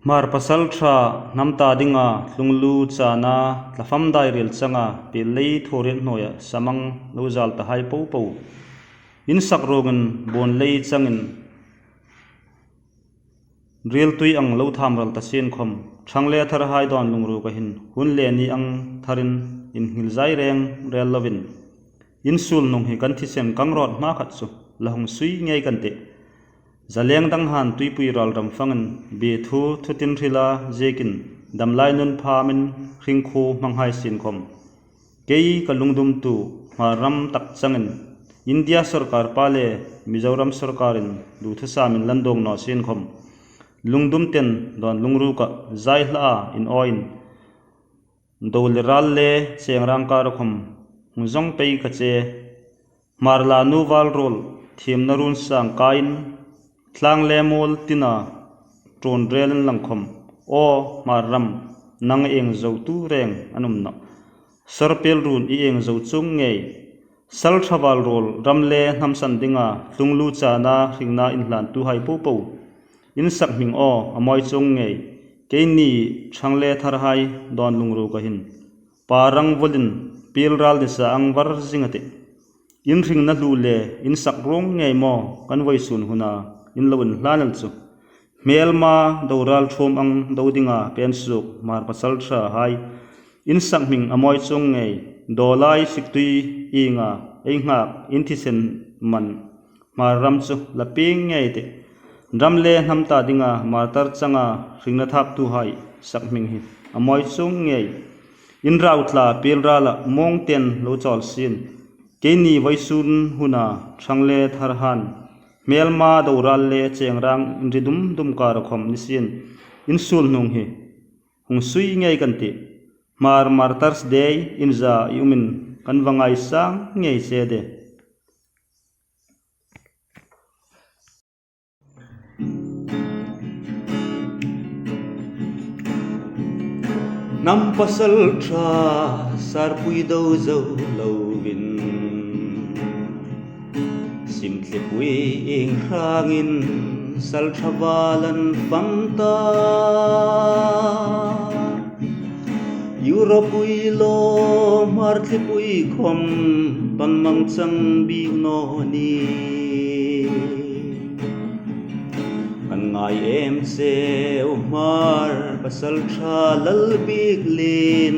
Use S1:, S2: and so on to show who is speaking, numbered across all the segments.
S1: Mar pasaltha namta dinga tlunglu chana tlafam dai ril changa pilei thorin hnoya samang lozal ta hai po po in sak rogan bon lei changin ril tui ang lo tham ral ta sen khom thangle thar hai don lungru ka hin hun le ni ang tharin in hil zai reng rel lovin in sul nong hi kan thi sem kang rot ma khat chu lahung sui ngei kan te zaleng dang han tui pui ral ram fangan be thu thutin rila jekin damlai nun phamin ringkhu manghai sin khom kei kalungdum tu maram tak changin India sarkar pale Mizoram sarkarin du Thusamin landong no sin khom lungdum ten don lungru ka zai hla in oin doliral le chengrang kar khom muzong pei ka che marla nuwal rol thim narun sang kain tlang le mol tina tron rel langkhom o maram nang eng zo tu reng anum na sarpel run i eng zo chung ngei sal thawal rol ramle namsan dinga tlunglu chana ringna inhlan tu hai po po in sak ming o amoi chung ngei keini thangle thar hai don lungru ka hin parang volin pilral disa ang war zingate in ring na lu le in sak rong ngei mo kan voi sun huna in lawin hlanal chu melma doral thom ang dodinga pensuk mar pasal tha hai in sak ming amoi chung ngei dolai siktui inga engak in thisen man maram chu laping ngei te ramle namta dinga martar changa ringna thap tu hai sak ming hi amoi chung ngei in rautla pilrala mong ten lo chol sin keini vaisun huna thangle tharhan melma doral le chengrang ridum dum kar khom nisin in sul nong hi hung sui ngei kan ti martars day in za yumin kan wangai sang ngei se de nam pasal tha sar pui do zo lovin simtle pui ing rangin sal thavalan famta Europui lo martle pui khom ton mang chang bi no ni kan ngai em se mar pasal tha lal big lin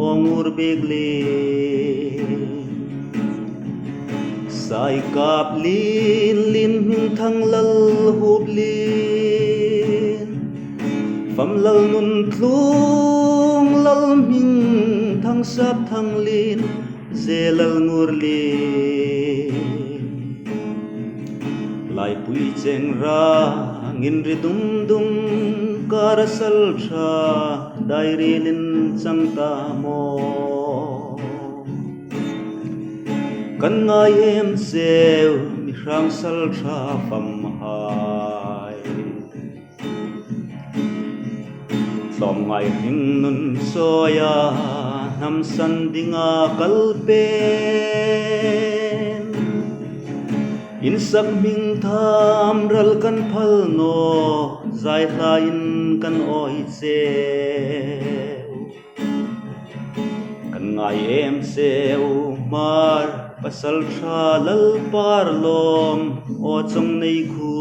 S1: ongur big lin sai kap lin lin thang lal hub lin fam lal nun thlung lal ming thang sap thang lin zelal ngur lin lai pui cheng ra ngin ri dum dum karasal tha dairi lin changta mo kan ngai em seu mi rang sal tha pam hai tlom ngai hing nun soya nam san dinga kalpen in sak ming tham ral kan phal no zai lain kan oi che kan ngai em seu mar pasal tha lal par lom o chung nei khu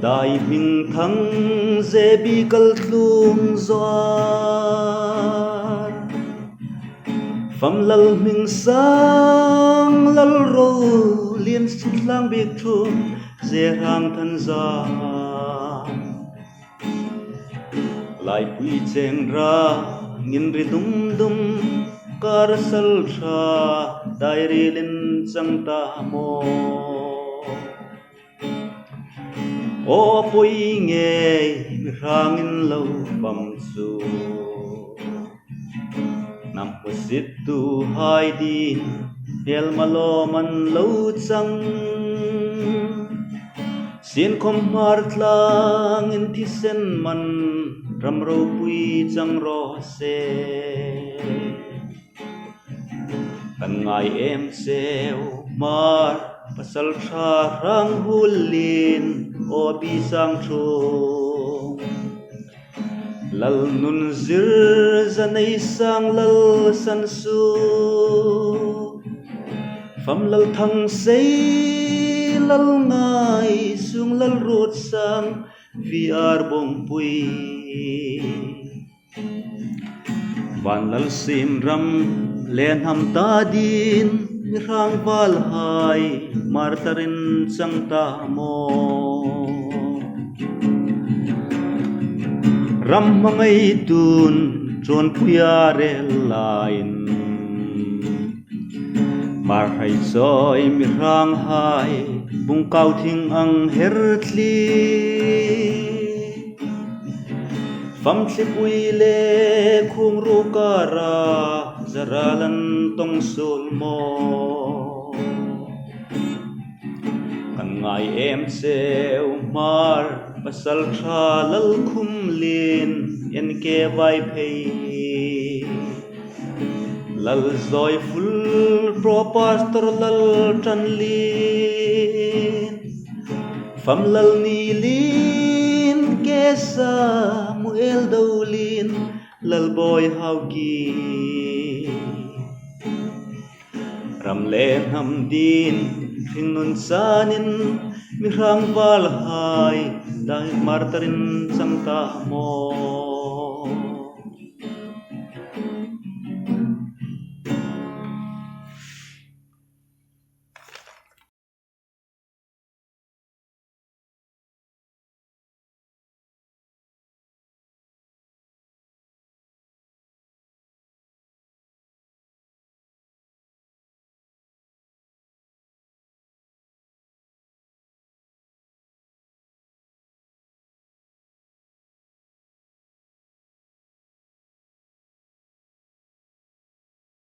S1: dai ming thang zebi kal thlum zwar fam lal ming sang lal ro lien lang bik thum ze hang than za lai pui cheng ra ngin ri dum dum kar sal tha dairi lin changta mo o pui nge rangin lo pam su nam pusit tu hai din del malo man lo chang sin khom mar tlang in thi sen man ram ro pui chang ro se kan ngai em seu mar pasaltha rang hulin o bisang thu lal nun zir zanai sang lal san su pham lal thang sei lal ngai sung lal rut sang viar bong pui van lal sim ram len ham ta din rang val hai martarin sang ta mo ram mangai tun tron puya rel lain mar hai soi mi rang hai bung kau thing ang hertli pham se pui le khung ru kara zaralan tong sul mo kan ngai em seu mar pasal tha lal khum lin en ke vai phei lal zoi ful pro pastor lal tan lin pham lal ni lin ke sa muel dolin lal boy haugi ram len ham din thing nun sanin mi rang val hai dai martarin sang ta mo